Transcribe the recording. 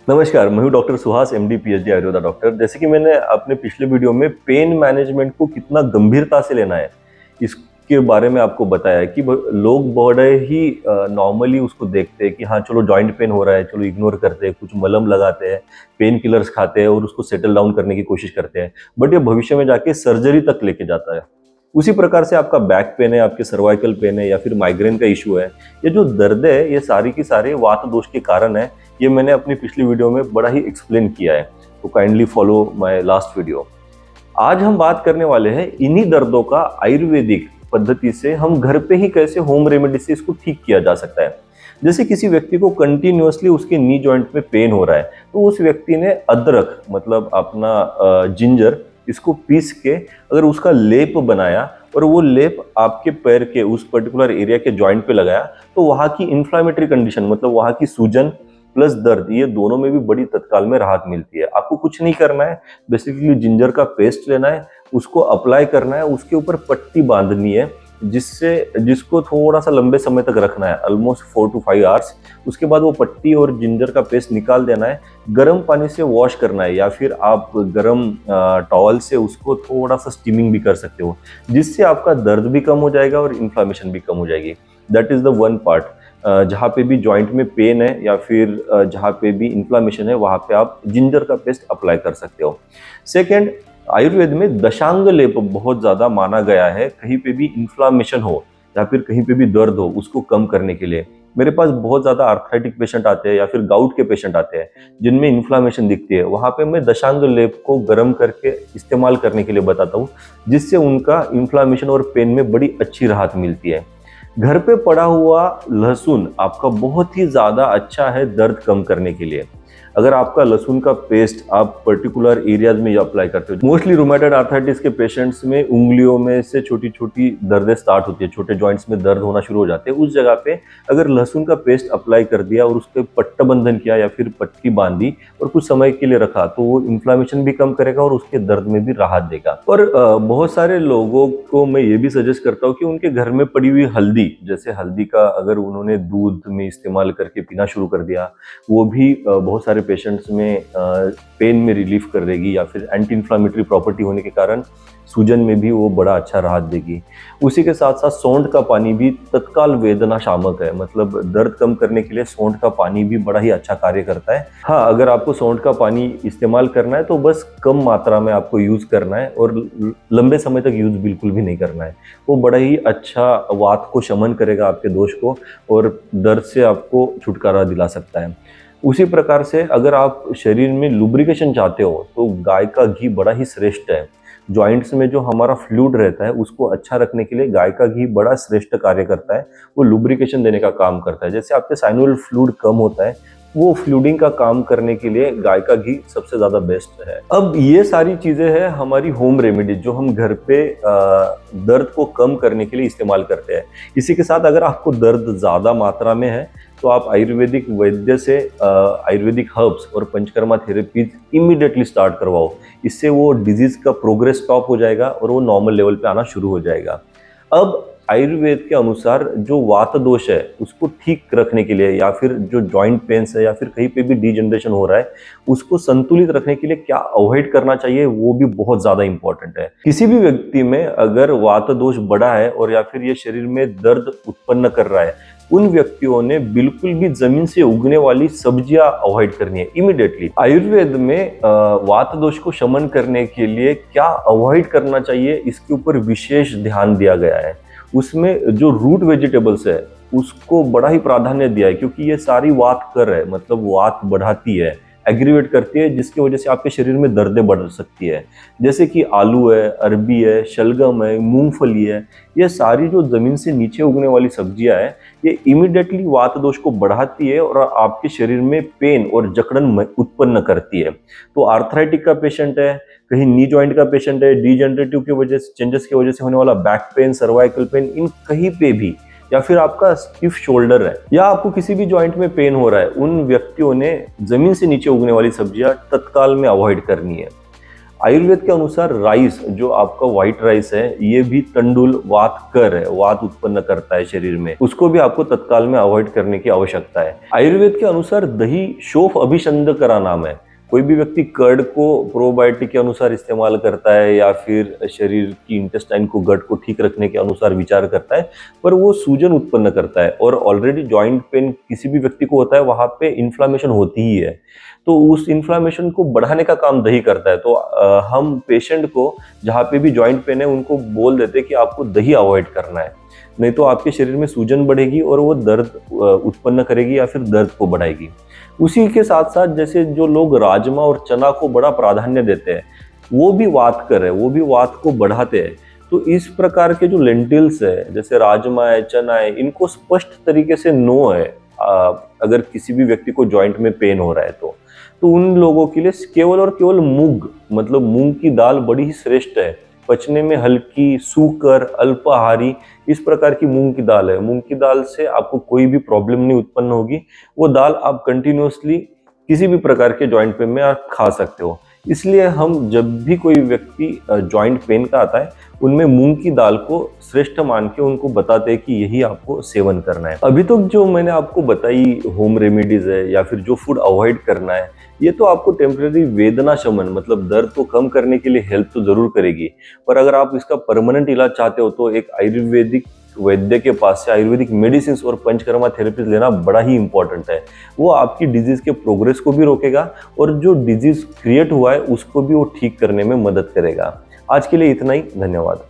नमस्कार, मैं हूँ doctor Suhas MD PhD Ayurveda doctor. जैसे कि मैंने अपने पिछले वीडियो में पेन मैनेजमेंट को कितना गंभीरता से लेना है, इसके बारे में आपको बताया कि लोग बड़े ही नॉर्मली उसको देखते हैं कि हाँ चलो जॉइंट पेन हो रहा है, चलो इग्नोर करते हैं, कुछ मलहम लगाते हैं, पेन किलर्स खाते हैं और उसको सेटल डाउन करने की कोशिश करते हैं। बट ये भविष्य में जाके सर्जरी तक लेके जाता है। उसी प्रकार से आपका बैक पेन है, आपके सर्वाइकल पेन है या फिर माइग्रेन का इशू है, ये जो दर्द है ये सारी की सारे वात दोष के कारण है। ये मैंने अपनी पिछली वीडियो में बड़ा ही एक्सप्लेन किया है, तो kindly follow my last video. आज हम बात करने वाले हैं इन्हीं दर्दों का आयुर्वेदिक पद्धति से हम घर पे ही कैसे होम रेमेडी से इसको ठीक किया जा सकता है। जैसे किसी व्यक्ति को कंटिन्यूअसली उसके नी जॉइंट में पेन हो रहा है, तो उस व्यक्ति ने अदरक मतलब अपना जिंजर इसको पीस के अगर उसका लेप बनाया और वो लेप आपके पैर के उस पर्टिकुलर एरिया के जॉइंट पे लगाया, तो वहाँ की इन्फ्लामेटरी कंडीशन मतलब वहाँ की सूजन प्लस दर्द, ये दोनों में भी बड़ी तत्काल में राहत मिलती है। आपको कुछ नहीं करना है, बेसिकली जिंजर का पेस्ट लेना है, उसको अप्लाई करना है, उसके ऊपर पट्टी बांधनी है जिसको थोड़ा सा लंबे समय तक रखना है, ऑलमोस्ट 4 to 5 आवर्स। उसके बाद वो पट्टी और जिंजर का पेस्ट निकाल देना है, गर्म पानी से वॉश करना है या फिर आप गर्म टॉवल से उसको थोड़ा सा स्टीमिंग भी कर सकते हो, जिससे आपका दर्द भी कम हो जाएगा और इन्फ्लामेशन भी कम हो जाएगी। That is the one part. जहाँ पे भी जॉइंट में पेन है या फिर जहाँ पे भी इन्फ्लामेशन है, वहाँ पे आप जिंजर का पेस्ट अप्लाई कर सकते हो। सेकेंड, आयुर्वेद में दशांग लेप बहुत ज़्यादा माना गया है कहीं पे भी इन्फ्लामेशन हो या फिर कहीं पे भी दर्द हो उसको कम करने के लिए। मेरे पास बहुत ज़्यादा आर्थराइटिक पेशेंट आते हैं या फिर गाउट के पेशेंट आते हैं जिनमें इन्फ्लामेशन दिखती है, वहाँ पे मैं दशांग लेप को गर्म करके इस्तेमाल करने के लिए बताता हूँ, जिससे उनका इन्फ्लामेशन और पेन में बड़ी अच्छी राहत मिलती है। घर पे पड़ा हुआ लहसुन आपका बहुत ही ज़्यादा अच्छा है दर्द कम करने के लिए। अगर आपका लहसुन का पेस्ट आप पर्टिकुलर एरियाज में अप्लाई करते हो, मोस्टली रूमेटॉइड आर्थराइटिस के पेशेंट्स में उंगलियों में से छोटी छोटी दर्दें स्टार्ट होती है, छोटे जॉइंट्स में दर्द होना शुरू हो जाते हैं, उस जगह पे अगर लहसुन का पेस्ट अप्लाई कर दिया और उसके पट्टबंधन किया या फिर पट्टी बांधी और कुछ समय के लिए रखा, तो वो इन्फ्लामेशन भी कम करेगा और उसके दर्द में भी राहत देगा। और बहुत सारे लोगों को मैं ये भी सजेस्ट करता हूँ कि उनके घर में पड़ी हुई हल्दी, जैसे हल्दी का अगर उन्होंने दूध में इस्तेमाल करके पीना शुरू कर दिया, वो भी बहुत सारे पेशेंट्स में पेन में रिलीफ कर देगी या फिर एंटी इन्फ्लामेटरी प्रॉपर्टी होने के कारण सूजन में भी वो बड़ा अच्छा राहत देगी। उसी के साथ साथ सौंठ का पानी भी तत्काल वेदना शामक है, मतलब दर्द कम करने के लिए सौंठ का पानी भी बड़ा ही अच्छा कार्य करता है। हाँ, अगर आपको सौंठ का पानी इस्तेमाल करना है तो बस कम मात्रा में आपको यूज़ करना है और लंबे समय तक यूज़ बिल्कुल भी नहीं करना है। वो बड़ा ही अच्छा वात को शमन करेगा आपके दोष को और दर्द से आपको छुटकारा दिला सकता है। उसी प्रकार से अगर आप शरीर में लुब्रिकेशन चाहते हो तो गाय का घी बड़ा ही श्रेष्ठ है। जॉइंट्स में जो हमारा फ्लूइड रहता है उसको अच्छा रखने के लिए गाय का घी बड़ा श्रेष्ठ कार्य करता है, वो लुब्रिकेशन देने का काम करता है। जैसे आपके साइनोवियल फ्लूइड कम होता है, वो फ्लूडिंग का काम करने के लिए गाय का घी सबसे ज़्यादा बेस्ट है। अब ये सारी चीज़ें हैं हमारी होम रेमेडी जो हम घर पे दर्द को कम करने के लिए इस्तेमाल करते हैं। इसी के साथ अगर आपको दर्द ज़्यादा मात्रा में है तो आप आयुर्वेदिक वैद्य से आयुर्वेदिक हर्ब्स और पंचकर्मा थेरेपीज इमीडिएटली स्टार्ट करवाओ। इससे वो डिजीज़ का प्रोग्रेस स्टॉप हो जाएगा और वो नॉर्मल लेवल पे आना शुरू हो जाएगा। अब आयुर्वेद के अनुसार जो वात दोष है उसको ठीक रखने के लिए या फिर जो जॉइंट पेन्स है या फिर कहीं पे भी डीजनरेशन हो रहा है उसको संतुलित रखने के लिए क्या अवॉइड करना चाहिए, वो भी बहुत ज़्यादा इंपॉर्टेंट है। किसी भी व्यक्ति में अगर वात दोष बढ़ा है और या फिर ये शरीर में दर्द उत्पन्न कर रहा है, उन व्यक्तियों ने बिल्कुल भी जमीन से उगने वाली सब्जियां अवॉइड करनी है इमीडिएटली। आयुर्वेद में वात दोष को शमन करने के लिए क्या अवॉइड करना चाहिए इसके ऊपर विशेष ध्यान दिया गया है। उसमें जो रूट वेजिटेबल्स है उसको बड़ा ही प्राधान्य दिया है, क्योंकि ये सारी वात कर है, मतलब वात बढ़ाती है, एग्रीवेट करती है, जिसकी वजह से आपके शरीर में दर्दें बढ़ सकती है। जैसे कि आलू है, अरबी है, शलगम है, मूंगफली है, ये सारी जो जमीन से नीचे उगने वाली सब्जियां हैं, ये इमीडिएटली वात दोष को बढ़ाती है और आपके शरीर में पेन और जकड़न उत्पन्न करती है। तो आर्थराइटिक का पेशेंट है, कहीं नी जॉइंट का पेशेंट है, डीजनरेटिव की वजह से, चेंजेस की वजह से होने वाला बैक पेन, सर्वाइकल पेन, इन कहीं पे भी, या फिर आपका स्टिफ शोल्डर है या आपको किसी भी जॉइंट में पेन हो रहा है, उन व्यक्तियों ने जमीन से नीचे उगने वाली सब्जियां तत्काल में अवॉइड करनी है। आयुर्वेद के अनुसार राइस, जो आपका व्हाइट राइस है, ये भी तंडुल वातकर है, वात उत्पन्न करता है शरीर में, उसको भी आपको तत्काल में अवॉइड करने की आवश्यकता है। आयुर्वेद के अनुसार दही शोफ अभिसंधकरा नाम है। कोई भी व्यक्ति कर्ड को प्रोबायोटिक के अनुसार इस्तेमाल करता है या फिर शरीर की इंटेस्टाइन को, गट को ठीक रखने के अनुसार विचार करता है, पर वो सूजन उत्पन्न करता है और ऑलरेडी जॉइंट पेन किसी भी व्यक्ति को होता है, वहां पे इन्फ्लामेशन होती ही है, तो उस इन्फ्लामेशन को बढ़ाने का काम दही करता है। तो हम पेशेंट को जहाँ पे भी जॉइंट पेन है उनको बोल देते हैं कि आपको दही अवॉइड करना है, नहीं तो आपके शरीर में सूजन बढ़ेगी और वो दर्द उत्पन्न करेगी या फिर दर्द को बढ़ाएगी। उसी के साथ साथ जैसे जो लोग राजमा और चना को बड़ा प्राधान्य देते हैं, वो भी वात कर है, वो भी वात को बढ़ाते हैं। तो इस प्रकार के जो लेंटिल्स है, जैसे राजमा है, चना है, इनको स्पष्ट तरीके से नो है अगर किसी भी व्यक्ति को जॉइंट में पेन हो रहा है तो उन लोगों के लिए केवल और केवल मूंग, मतलब मूंग की दाल बड़ी ही श्रेष्ठ है, पचने में हल्की, सूकर, अल्पाहारी, इस प्रकार की मूंग की दाल है। मूंग की दाल से आपको कोई भी प्रॉब्लम नहीं उत्पन्न होगी, वो दाल आप कंटिन्यूअसली किसी भी प्रकार के जॉइंट पेन में आप खा सकते हो। इसलिए हम जब भी कोई व्यक्ति जॉइंट पेन का आता है, उनमें मूंग की दाल को श्रेष्ठ मान के उनको बताते हैं कि यही आपको सेवन करना है। अभी तक जो मैंने आपको बताई होम रेमेडीज है या फिर जो फूड अवॉइड करना है, ये तो आपको टेम्परेरी वेदना शमन, मतलब दर्द को कम करने के लिए हेल्प तो जरूर करेगी, पर अगर आप इसका परमानेंट इलाज चाहते हो तो एक आयुर्वेदिक वैद्य के पास से आयुर्वेदिक मेडिसिन और पंचकर्मा थेरेपीज लेना बड़ा ही इंपॉर्टेंट है। वो आपकी डिजीज के प्रोग्रेस को भी रोकेगा और जो डिजीज क्रिएट हुआ है उसको भी वो ठीक करने में मदद करेगा। आज के लिए इतना ही, धन्यवाद।